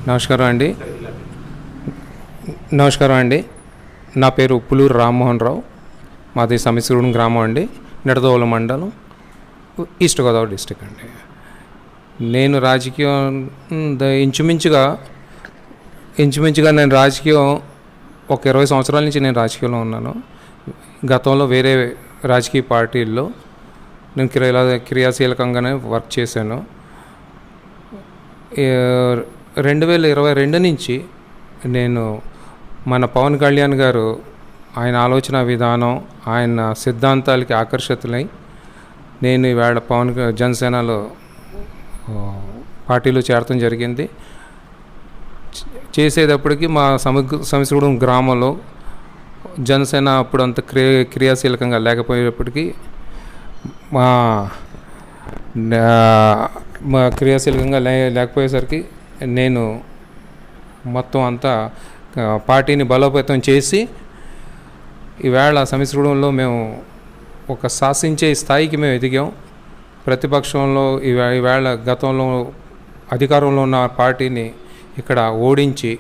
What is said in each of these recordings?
నమస్కారం అండి. నా పేరు ఉప్పులూరు రామ్మోహన్ రావు. మాది సమిశ్రగూడెం గ్రామం అండి, నిడదవోలు మండలం, ఈస్ట్ గోదావరి డిస్టిక్ అండి. నేను రాజకీయం ఇంచుమించుగా నేను రాజకీయం ఒక 20 సంవత్సరాల నుంచి నేను రాజకీయంలో ఉన్నాను. గతంలో వేరే రాజకీయ పార్టీల్లో నేను క్రియాశీలకంగానే వర్క్ చేశాను. 2022 నుంచి నేను మన పవన్ కళ్యాణ్ గారు ఆయన ఆలోచన విధానం, ఆయన సిద్ధాంతాలకి ఆకర్షితులై నేను ఈవేళ జనసేనలో పార్టీలో చేరటం జరిగింది. చేసేటప్పటికి మా సమిశ్రగూడెం గ్రామంలో జనసేన అప్పుడు అంత క్రియాశీలకంగా లేకపోయేటప్పటికీ మా క్రియాశీలకంగా లేకపోయేసరికి నేను మొత్తం అంతా పార్టీని బలోపేతం చేసి ఈవేళ సమిశ్రగూడెంలో మేము ఒక శాసించే స్థాయికి మేము ఎదిగాం. ప్రతిపక్షంలో ఈవేళ గతంలో అధికారంలో ఉన్న పార్టీని ఇక్కడ ఓడించి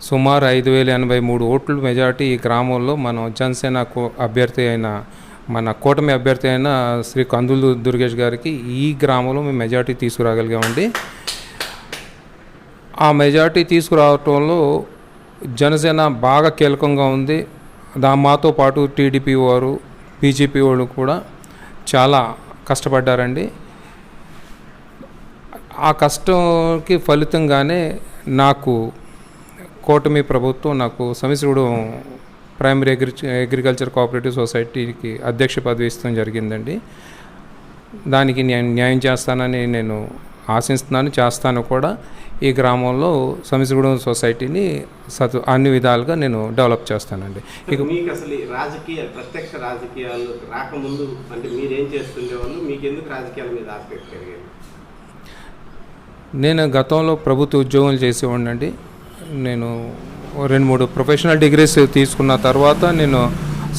సుమారు 5,083 ఓట్లు మెజార్టీ ఈ గ్రామంలో మనం జనసేన అభ్యర్థి అయిన మన కూటమి అభ్యర్థి అయిన శ్రీ కందులు దుర్గేష్ గారికి ఈ గ్రామంలో మేము మెజార్టీ తీసుకురాగలిగామండి. ఆ మెజార్టీ తీసుకురావటంలో జనసేన బాగా కీలకంగా ఉంది. మాతో పాటు టీడీపీ వారు, బీజేపీ వాళ్ళు కూడా చాలా కష్టపడ్డారండి. ఆ కష్టంకి ఫలితంగానే నాకు కూటమి ప్రభుత్వం నాకు సమిశ్రగూడెం ప్రైమరీ అగ్రికల్చర్ కోఆపరేటివ్ సొసైటీకి అధ్యక్ష పదవి ఇష్టం జరిగిందండి. దానికి న్యాయం చేస్తానని నేను ఆశిస్తున్నాను, చేస్తాను కూడా. ఈ గ్రామంలో సమిశ్రగూడెం సొసైటీని అన్ని విధాలుగా నేను డెవలప్ చేస్తానండి. ఇక మీకు అసలు ప్రత్యక్ష రాజకీయాలు రాకముందు అంటే మీరేం చేస్తుండేవాళ్ళు, మీకు ఎందుకు రాజకీయాల మీద ఆసక్తి కలిగేది? నేను గతంలో ప్రభుత్వ ఉద్యోగాలు చేసేవాడినండి. నేను 2-3 ప్రొఫెషనల్ డిగ్రీస్ తీసుకున్న తర్వాత నేను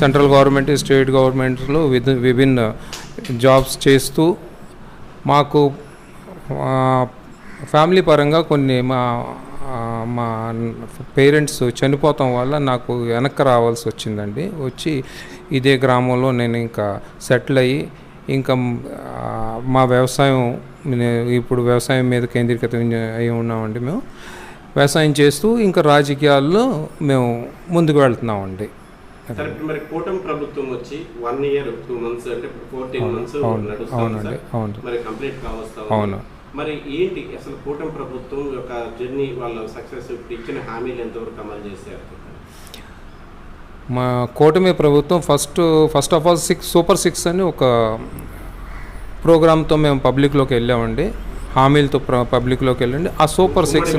సెంట్రల్ గవర్నమెంట్, స్టేట్ గవర్నమెంట్లో విభిన్న జాబ్స్ చేస్తూ మాకు ఫ్యామిలీ పరంగా కొన్ని మా పేరెంట్స్ చనిపోవటం వల్ల నాకు వెనక్కి రావాల్సి వచ్చిందండి. వచ్చి ఇదే గ్రామంలో నేను ఇంకా సెటిల్ అయ్యి ఇంకా మా వ్యవసాయం ఇప్పుడు వ్యవసాయం మీద కేంద్రీకృతం అయి ఉన్నామండి. మేము వ్యవసాయం చేస్తూ ఇంకా రాజకీయాల్లో మేము ముందుకు వెళ్తున్నామండి. మరి కూటమి ప్రభుత్వం వచ్చి 1 year 2 months అంటే 14 months అవునండి. అవును, మరి కంప్లీట్ కావస్తా. అవును. మరి ఏంటి అసలు కూటమి ప్రభుత్వం యొక్క జర్నీ, వాళ్ళ సక్సెస్, ఇచ్చిన హామీలు ఎంతవరకు అమలు చేశారు? మా కూటమి ప్రభుత్వం ఫస్ట్ ఆఫ్ ఆల్ సూపర్ 6 అని ఒక ప్రోగ్రామ్తో మేము పబ్లిక్లోకి వెళ్ళామండి. హామీలతో పబ్లిక్లోకి వెళ్ళండి. ఆ సూపర్ 6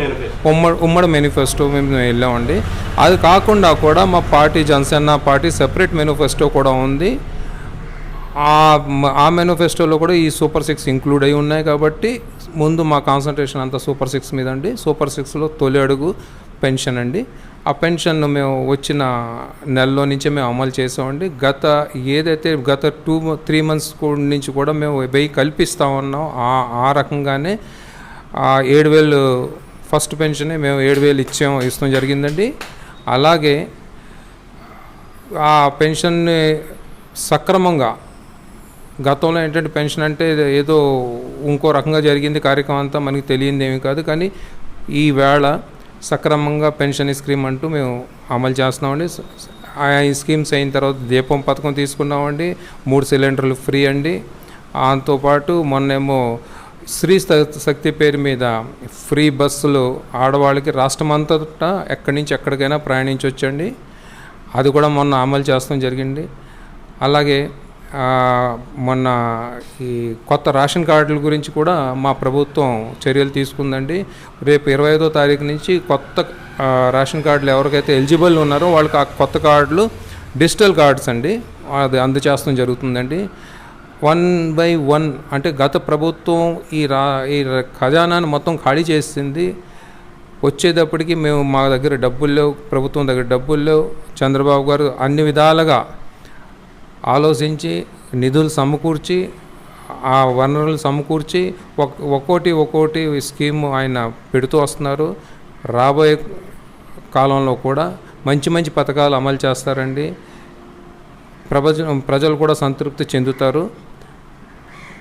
ఉమ్మడి మేనిఫెస్టో మేము వెళ్ళామండి. అది కాకుండా కూడా మా party Janasena party separate manifesto కూడా ఉంది. ఆ మేనిఫెస్టోలో కూడా ఈ సూపర్ 6 ఇంక్లూడ్ అయి ఉన్నాయి. కాబట్టి ముందు మా కాన్సన్ట్రేషన్ అంతా సూపర్ 6 మీద అండి. సూపర్ 6లో తొలి అడుగు పెన్షన్ అండి. ఆ పెన్షన్ మేము వచ్చిన నెలలో నుంచే మేము అమలు చేసామండి. గత 2-3 months నుంచి కూడా మేము 1000 కల్పిస్తూ ఉన్నాం. ఆ రకంగానే 7,000 ఫస్ట్ పెన్షన్ మేము 7,000 ఇస్తాం జరిగిందండి. అలాగే ఆ పెన్షన్ని సక్రమంగా, గతంలో ఏంటంటే పెన్షన్ అంటే ఏదో ఇంకో రకంగా జరిగింది కార్యక్రమం అంతా, మనకి తెలియంది ఏమీ కాదు. కానీ ఈవేళ సక్రమంగా పెన్షన్ స్కీమ్ అంటూ మేము అమలు చేస్తున్నామండి. ఈ స్కీమ్స్ అయిన తర్వాత దీపం పథకం తీసుకున్నామండి. 3 సిలిండర్లు ఫ్రీ అండి. దాంతోపాటు మొన్నేమో స్త్రీ శక్తి పేరు మీద ఫ్రీ బస్సులు ఆడవాళ్ళకి రాష్ట్రమంతటా ఎక్కడి నుంచి ఎక్కడికైనా ప్రయాణించవచ్చండి. అది కూడా మొన్న అమలు చేస్తాం జరిగింది. అలాగే మొన్న ఈ కొత్త రేషన్ కార్డుల గురించి కూడా మా ప్రభుత్వం చర్యలు తీసుకుందండి. రేపు 25వ తారీఖు నుంచి కొత్త రేషన్ కార్డులు ఎవరికైతే ఎలిజిబుల్ ఉన్నారో వాళ్ళకి ఆ కొత్త కార్డులు డిజిటల్ కార్డ్స్ అండి, అది అందజేస్తాం జరుగుతుందండి. 1/1 అంటే గత ప్రభుత్వం ఈ ఖజానాను మొత్తం ఖాళీ చేసింది. వచ్చేటప్పటికి మా దగ్గర డబ్బులు లేవు, ప్రభుత్వం దగ్గర డబ్బులు లేవు. చంద్రబాబు గారు అన్ని విధాలుగా ఆలోచించి నిధులు సమకూర్చి ఆ వనరులు సమకూర్చి ఒక్కోటి స్కీమ్ ఆయన పెడుతూ వస్తున్నారు. రాబోయే కాలంలో కూడా మంచి మంచి పథకాలు అమలు చేస్తారండి. ప్రజలు కూడా సంతృప్తి చెందుతారు.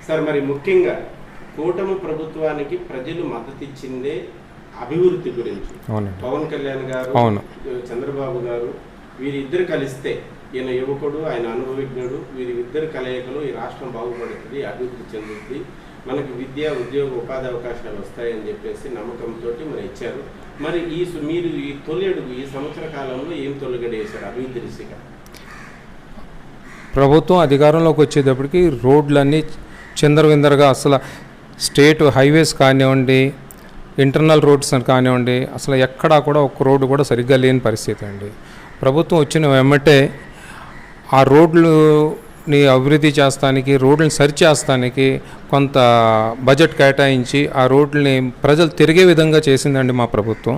సార్, మరి ముఖ్యంగా కూటమి ప్రభుత్వానికి ప్రజలు మద్దతు ఇచ్చిందే అభివృద్ధి గురించి. అవునండి. పవన్ కళ్యాణ్ గారు, అవును, చంద్రబాబు గారు వీరిద్దరు కలిస్తే, ఈయన యువకుడు, ఆయన అనుభవజ్ఞుడు, వీరిద్దరు కలయికలు ఈ రాష్ట్రం బాగుపడుతుంది, అభివృద్ధి చెందుతుంది, మనకి విద్య, ఉద్యోగ, ఉపాధి అవకాశాలు వస్తాయని చెప్పేసి నమ్మకంతో మరి ఇచ్చారు. మరి మీరు ఈ తొలి అడుగు ఈ సంవత్సర కాలంలో ఏం తొలగడి వేశారు అభివృద్ధి దిశగా? ప్రభుత్వం అధికారంలోకి వచ్చేటప్పటికి రోడ్లన్నీ చిందరవిందరగా, అసలు స్టేట్ హైవేస్ కానివ్వండి, ఇంటర్నల్ రోడ్స్ కానివ్వండి, అసలు ఎక్కడా కూడా ఒక రోడ్డు కూడా సరిగ్గా లేని పరిస్థితి అండి. ప్రభుత్వం వచ్చిన వెంబటే ఆ రోడ్లని అభివృద్ధి చేస్తానికి, రోడ్లను సరిచేస్తానికి కొంత బడ్జెట్ కేటాయించి ఆ రోడ్లని ప్రజలు తిరిగే విధంగా చేసిందండి మా ప్రభుత్వం.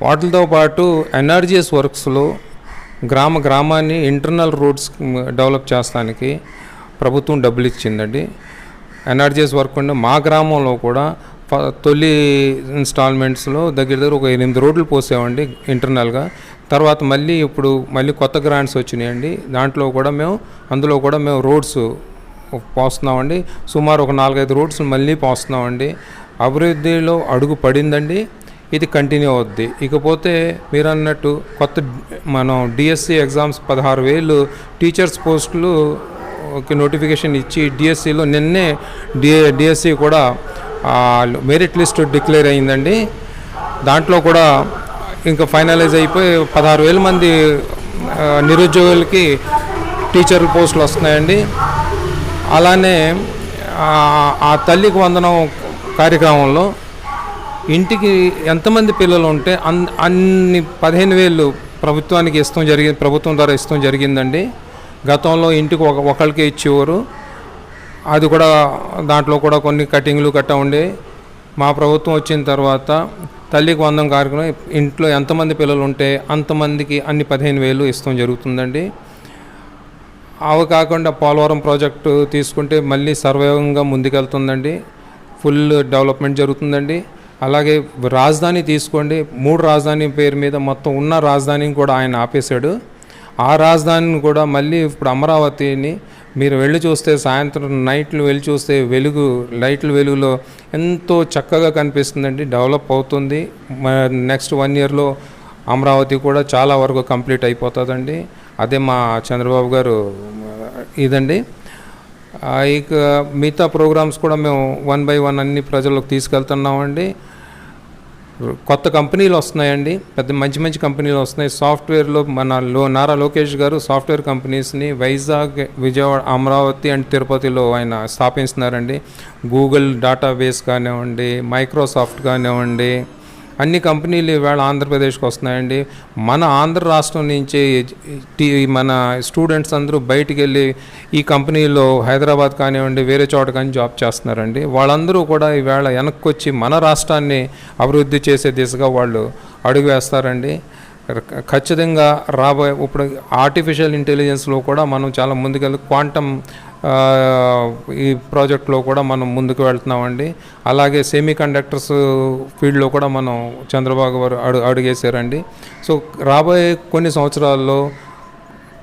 వాటితో పాటు ఎన్ఆర్జీఎస్ వర్క్స్లో గ్రామాన్ని ఇంటర్నల్ రోడ్స్ డెవలప్ చేస్తానికి ప్రభుత్వం డబ్బులు ఇచ్చిందండి. ఎన్ఆర్జీఎస్ వర్క్ ఉండే మా గ్రామంలో కూడా తొలి ఇన్స్టాల్మెంట్స్లో దగ్గర ఒక 8 రోడ్లు పోసామండి ఇంటర్నల్గా. తర్వాత మళ్ళీ కొత్త గ్రాంట్స్ వచ్చినాయండి. అందులో కూడా మేము రోడ్స్ పోస్తున్నామండి. సుమారు ఒక 4-5 రోడ్స్ మళ్ళీ పోస్తున్నామండి. అభివృద్ధిలో అడుగు పడిందండి. ఇది కంటిన్యూ అవుద్ది. ఇకపోతే మీరు అన్నట్టు మనం డిఎస్సి ఎగ్జామ్స్ 16,000 టీచర్స్ పోస్టులు నోటిఫికేషన్ ఇచ్చి డిఎస్సిలో నిన్నే డిఎస్సి కూడా మెరిట్ లిస్ట్ డిక్లేర్ అయిందండి. దాంట్లో కూడా ఇంకా ఫైనలైజ్ అయిపోయి 16,000 మంది నిరుద్యోగులకి టీచర్ పోస్టులు వస్తున్నాయండి. అలానే ఆ తల్లికి వందనం కార్యక్రమంలో ఇంటికి ఎంతమంది పిల్లలు ఉంటే అన్ని 15,000 ప్రభుత్వం ద్వారా ఇస్తాం జరిగిందండి. గతంలో ఇంటికి ఒకరికి ఇచ్చేవారు. అది కూడా దాంట్లో కూడా కొన్ని కటింగ్లు ఉండే. మా ప్రభుత్వం వచ్చిన తర్వాత తల్లికి వందనం కార్యక్రమం ఇంట్లో ఎంతమంది పిల్లలు ఉంటే అంతమందికి అన్ని 15,000 ఇస్తాం జరుగుతుందండి. అవి కాకుండా పోలవరం ప్రాజెక్టు తీసుకుంటే మళ్ళీ సర్వేగంగా ముందుకెళ్తుందండి. ఫుల్ డెవలప్మెంట్ జరుగుతుందండి. అలాగే రాజధాని తీసుకోండి, 3 రాజధాని పేరు మీద మొత్తం ఉన్న రాజధానిని కూడా ఆయన ఆపేశాడు. ఆ రాజధానిని కూడా మళ్ళీ ఇప్పుడు అమరావతిని మీరు వెళ్ళి చూస్తే, సాయంత్రం నైట్లు వెళ్ళి చూస్తే లైట్ల వెలుగులో ఎంతో చక్కగా కనిపిస్తుందండి. డెవలప్ అవుతుంది. నెక్స్ట్ 1 ఇయర్లో అమరావతి కూడా చాలా వరకు కంప్లీట్ అయిపోతుందండి. అదే మా చంద్రబాబు గారు ఇదండి. ఇక మిగతా ప్రోగ్రామ్స్ కూడా మేము 1 by 1 అన్ని ప్రజలకు తీసుకెళ్తున్నామండి. కొత్త కంపెనీలు వస్తున్నాయండి, మంచి మంచి కంపెనీలు వస్తున్నాయి. సాఫ్ట్వేర్లో నారా లోకేష్ గారు సాఫ్ట్వేర్ కంపెనీస్ని వైజాగ్, విజయవాడ, అమరావతి అండ్ తిరుపతిలో ఆయన స్థాపిస్తున్నారండి. గూగుల్ డేటాబేస్ కానివ్వండి, మైక్రోసాఫ్ట్ కానివ్వండి, అన్ని కంపెనీలు ఇవాళ ఆంధ్రప్రదేశ్కి వస్తున్నాయండి. మన ఆంధ్ర రాష్ట్రం నుంచి మన స్టూడెంట్స్ అందరూ బయటికి వెళ్ళి ఈ కంపెనీలో హైదరాబాద్ కానివ్వండి, వేరే చోట కానీ జాబ్ చేస్తున్నారండి. వాళ్ళందరూ కూడా ఈవేళ వెనక్కి వచ్చి మన రాష్ట్రాన్ని అభివృద్ధి చేసే దిశగా వాళ్ళు అడుగు వేస్తారండి. ఖచ్చితంగా ఇప్పుడు ఆర్టిఫిషియల్ ఇంటెలిజెన్స్లో కూడా మనం చాలా ముందుకెళ్ళి క్వాంటమ్ ఈ ప్రాజెక్ట్లో కూడా మనం ముందుకు వెళ్తున్నామండి. అలాగే సెమీ కండక్టర్స్ ఫీల్డ్లో కూడా మనం చంద్రబాబు గారు అడుగేశారండి. సో రాబోయే కొన్ని సంవత్సరాల్లో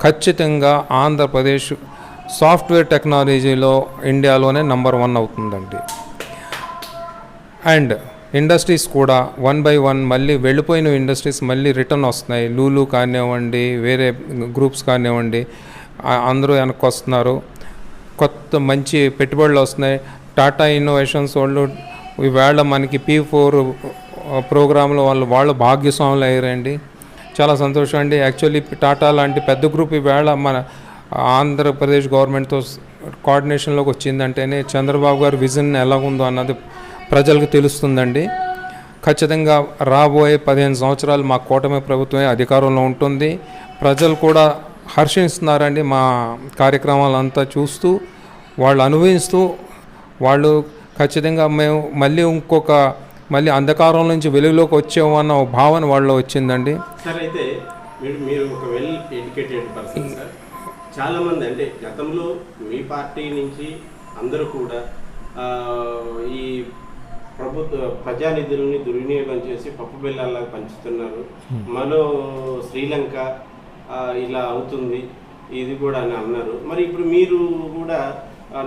ఖచ్చితంగా ఆంధ్రప్రదేశ్ సాఫ్ట్వేర్ టెక్నాలజీలో ఇండియాలోనే నంబర్ 1 అవుతుందండి. అండ్ ఇండస్ట్రీస్ కూడా 1 by 1 మళ్ళీ వెళ్ళిపోయిన ఇండస్ట్రీస్ మళ్ళీ రిటర్న్ వస్తున్నాయి. లూలు కానివ్వండి, వేరే గ్రూప్స్ కానివ్వండి, అందరూ వెనక్కి వస్తున్నారు. కొత్త మంచి పెట్టుబడులు వస్తున్నాయి. టాటా ఇన్నోవేషన్స్ వాళ్ళు ఈవేళ మనకి P4 ప్రోగ్రాంలో వాళ్ళు భాగ్యస్వాములు అయ్యారండి. చాలా సంతోషం అండి. యాక్చువల్లీ టాటా లాంటి పెద్ద గ్రూప్ ఈవేళ మన ఆంధ్రప్రదేశ్ గవర్నమెంట్తో కోఆర్డినేషన్లోకి వచ్చిందంటేనే చంద్రబాబు గారి విజన్ ఎలాగుందో అన్నది ప్రజలకు తెలుస్తుందండి. ఖచ్చితంగా రాబోయే 15 సంవత్సరాలు మా కూటమి ప్రభుత్వమే అధికారంలో ఉంటుంది. ప్రజలు కూడా హర్షిస్తున్నారండి మా కార్యక్రమాలంతా చూస్తూ, వాళ్ళు అనుభవిస్తూ, వాళ్ళు ఖచ్చితంగా మేము మళ్ళీ అంధకారం నుంచి వెలుగులోకి వచ్చాము అన్న భావన వాళ్ళలో వచ్చిందండి. సార్, అయితే మీరు ఒక వెల్ ఎడ్యుకేటెడ్ పర్సన్ సార్. చాలామంది అంటే గతంలో మీ పార్టీ నుంచి అందరూ కూడా ఈ ప్రజానిధులని దుర్వినియోగం చేసి పప్పు బెల్లాల్లాగా పంచుతున్నారు. మరో శ్రీలంక ఇలా అవుతుంది, ఇది కూడా అని అన్నారు. మరి ఇప్పుడు మీరు కూడా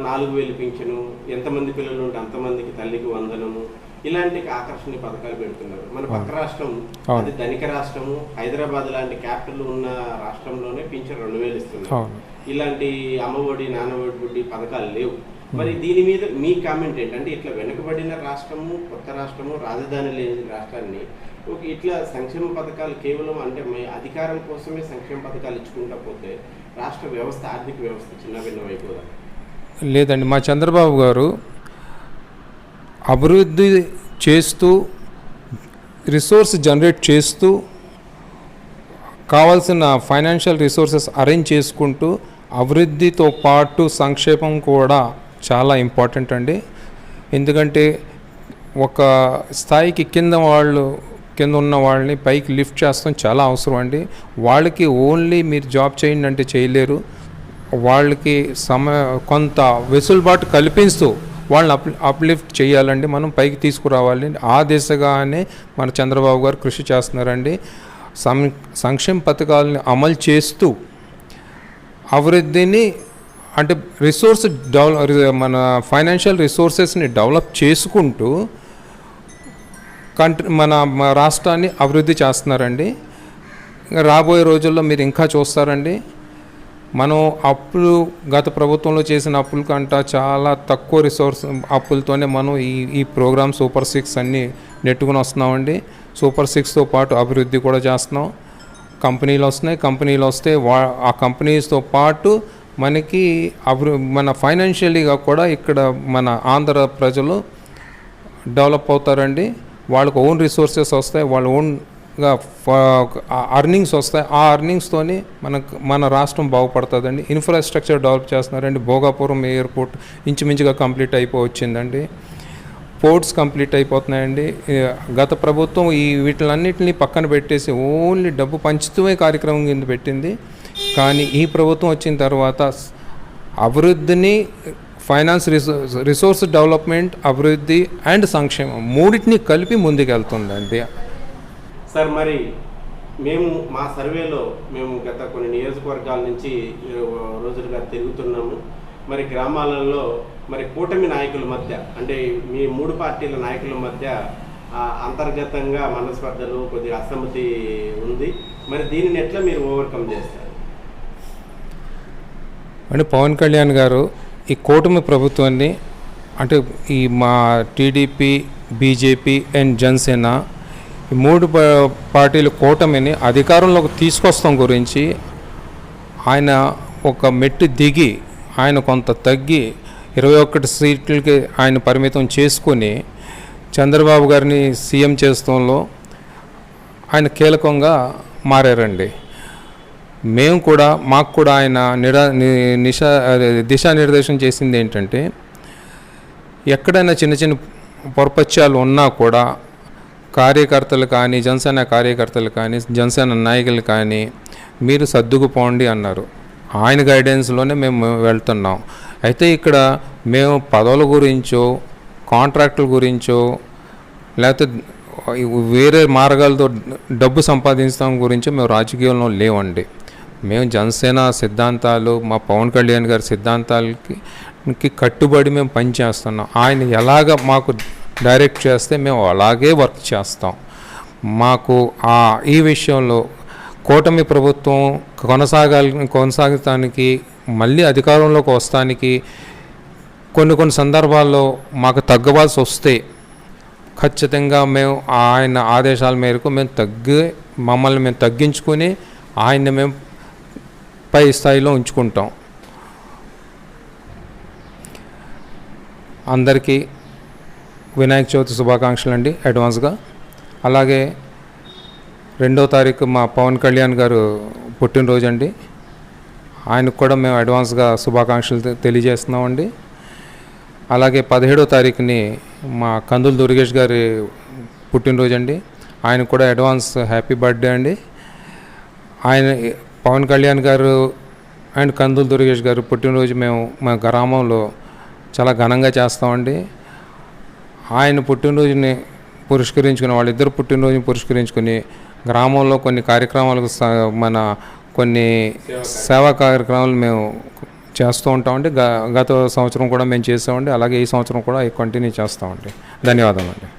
4,000 పింఛను, ఎంతమంది పిల్లలు ఉంటే అంతమందికి తల్లికి వందనము, ఇలాంటి ఆకర్షణీయ పథకాలు పెడుతున్నారు. మన పక్క రాష్ట్రం అది ధనిక రాష్ట్రము, హైదరాబాద్ లాంటి క్యాపిటల్ ఉన్న రాష్ట్రంలోనే పింఛన్ 2,000 ఇస్తున్నారు. ఇలాంటి అమ్మఒడి నాన్నఒడి పథకాలు లేవు. మరి దీని మీద మీ కామెంట్ ఏంటంటే, ఇట్లా వెనుకబడిన రాష్ట్రము, కొత్త రాష్ట్రము, రాజధాని లేని రాష్ట్రాన్ని ఇట్లా సంక్షేమ పథకాలు కేవలం అంటే అధికారం కోసమే సంక్షేమ పథకాలు ఇచ్చుకుంటా పోతే రాష్ట్ర వ్యవస్థ, ఆర్థిక వ్యవస్థ చిన్నభిన్నం అయిపోదా? లేదండి, మా చంద్రబాబు గారు అభివృద్ధి చేస్తూ, రిసోర్స్ జనరేట్ చేస్తూ, కావాల్సిన ఫైనాన్షియల్ రిసోర్సెస్ అరేంజ్ చేసుకుంటూ, అభివృద్ధితో పాటు సంక్షేమం కూడా చాలా ఇంపార్టెంట్ అండి. ఎందుకంటే ఒక స్థాయికి కింద ఉన్న వాళ్ళని పైకి లిఫ్ట్ చేస్తాం చాలా అవసరం అండి. వాళ్ళకి ఓన్లీ మీరు జాబ్ చేయండి అంటే చేయలేరు. వాళ్ళకి కొంత వెసులుబాటు కల్పిస్తూ వాళ్ళని అప్లిఫ్ట్ చేయాలండి, మనం పైకి తీసుకురావాలి. ఆ దిశగానే మన చంద్రబాబు గారు కృషి చేస్తున్నారండి. సంక్షేమ పథకాలని అమలు చేస్తూ అభివృద్ధిని అంటే మన ఫైనాన్షియల్ రిసోర్సెస్ని డెవలప్ చేసుకుంటూ మన రాష్ట్రాన్ని అభివృద్ధి చేస్తున్నారండి. రాబోయే రోజుల్లో మీరు ఇంకా చూస్తారండి, మనం గత ప్రభుత్వంలో చేసిన అప్పుల కంటే చాలా తక్కువ రిసోర్స్ అప్పులతోనే మనం ఈ ప్రోగ్రామ్ సూపర్ 6 అన్నీ నెట్టుకుని వస్తున్నామండి. సూపర్ 6తో పాటు అభివృద్ధి కూడా చేస్తున్నాం. కంపెనీలు వస్తున్నాయి, కంపెనీలు వస్తే ఆ కంపెనీస్తో పాటు మనకి మన ఫైనాన్షియలీగా కూడా ఇక్కడ మన ఆంధ్ర ప్రజలు డెవలప్ అవుతారండి. వాళ్ళకు ఓన్ రిసోర్సెస్ వస్తాయి, వాళ్ళ ఓన్గా అర్నింగ్స్ వస్తాయి. ఆ అర్నింగ్స్తోనే మన రాష్ట్రం బాగుపడుతుందండి. ఇన్ఫ్రాస్ట్రక్చర్ డెవలప్ చేస్తున్నారండి. భోగాపురం ఎయిర్పోర్ట్ ఇంచుమించుగా కంప్లీట్ అయిపోవచ్చిందండి. పోర్ట్స్ కంప్లీట్ అయిపోతున్నాయండి. గత ప్రభుత్వం వీటిలన్నింటినీ పక్కన పెట్టేసి ఓన్లీ డబ్బు పంచుతూనే కార్యక్రమం కింద పెట్టింది. కానీ ఈ ప్రభుత్వం వచ్చిన తర్వాత అభివృద్ధిని, ఫైనాన్స్ రిసోర్స్ డెవలప్మెంట్, అభివృద్ధి అండ్ సంక్షేమం మూడింటిని కలిపి ముందుకెళ్తుందండి. సార్, మరి మేము మా సర్వేలో గత కొన్ని నియోజకవర్గాల నుంచి రోజులుగా తిరుగుతున్నాము. మరి గ్రామాలలో మరి కూటమి నాయకుల మధ్య, అంటే మీ 3 పార్టీల నాయకుల మధ్య అంతర్గతంగా మనస్పర్ధలు, కొద్దిగా అసమ్మతి ఉంది. మరి దీనిని ఎట్లా మీరు ఓవర్కమ్ చేస్తారు? అంటే పవన్ కళ్యాణ్ గారు ఈ కూటమి ప్రభుత్వాన్ని, అంటే ఈ మా టీడీపీ, బీజేపీ అండ్ జనసేన ఈ 3 పార్టీల కూటమిని అధికారంలోకి తీసుకొస్తాం గురించి ఆయన ఒక మెట్టు దిగి, ఆయన కొంత తగ్గి 21 సీట్లకి ఆయన పరిమితం చేసుకొని చంద్రబాబు గారిని సీఎం చేస్తంలో ఆయన కీలకంగా మారారండి. మాకు కూడా ఆయన దిశానిర్దేశం చేసింది ఏంటంటే, ఎక్కడైనా చిన్న చిన్న పొరపత్యాలు ఉన్నా కూడా కార్యకర్తలు కానీ, జనసేన కార్యకర్తలు కానీ, జనసేన నాయకులు కానీ మీరు సర్దుకుపోండి అన్నారు. ఆయన గైడెన్స్లోనే మేము వెళ్తున్నాం. అయితే ఇక్కడ మేము పదవుల గురించో, కాంట్రాక్టుల గురించో, లేకపోతే వేరే మార్గాలతో డబ్బు సంపాదించడం గురించో మేము రాజకీయంలో లేవండి. మేము జనసేన సిద్ధాంతాలు, మా పవన్ కళ్యాణ్ గారి సిద్ధాంతాలకి కట్టుబడి మేము పనిచేస్తున్నాం. ఆయన ఎలాగ మాకు డైరెక్ట్ చేస్తే మేము అలాగే వర్క్ చేస్తాం. మాకు ఈ విషయంలో కూటమి ప్రభుత్వం కొనసాగటానికి, మళ్ళీ అధికారంలోకి వస్తానికి కొన్ని సందర్భాల్లో మాకు తగ్గవలసి వస్తే ఖచ్చితంగా మేము ఆయన ఆదేశాల మేరకు మమ్మల్ని మేము తగ్గించుకొని ఆయన్ని మేము పై స్థాయిలో ఉంచుకుంటాం. అందరికీ వినాయక చవితి శుభాకాంక్షలు అండి అడ్వాన్స్గా. అలాగే 2వ తారీఖు మా పవన్ కళ్యాణ్ గారు పుట్టినరోజు అండి. ఆయనకు కూడా మేము అడ్వాన్స్గా శుభాకాంక్షలు తెలియజేస్తున్నామండి. అలాగే 17వ తారీఖుని మా కందుల దుర్గేష్ గారి పుట్టినరోజు అండి. ఆయనకు కూడా అడ్వాన్స్ హ్యాపీ బర్త్డే అండి. ఆయన పవన్ కళ్యాణ్ గారు అండ్ కందుల దుర్గేష్ గారు పుట్టినరోజు మేము మా గ్రామంలో చాలా ఘనంగా చేస్తామండి. ఆయన పుట్టినరోజుని పురస్కరించుకుని వాళ్ళిద్దరు పుట్టినరోజుని పురస్కరించుకుని గ్రామంలో కొన్ని కార్యక్రమాలకు కొన్ని సేవా కార్యక్రమాలు మేము చేస్తూ ఉంటామండి. గత సంవత్సరం కూడా మేము చేసామండి. అలాగే ఈ సంవత్సరం కూడా కంటిన్యూ చేస్తామండి. ధన్యవాదాలండి.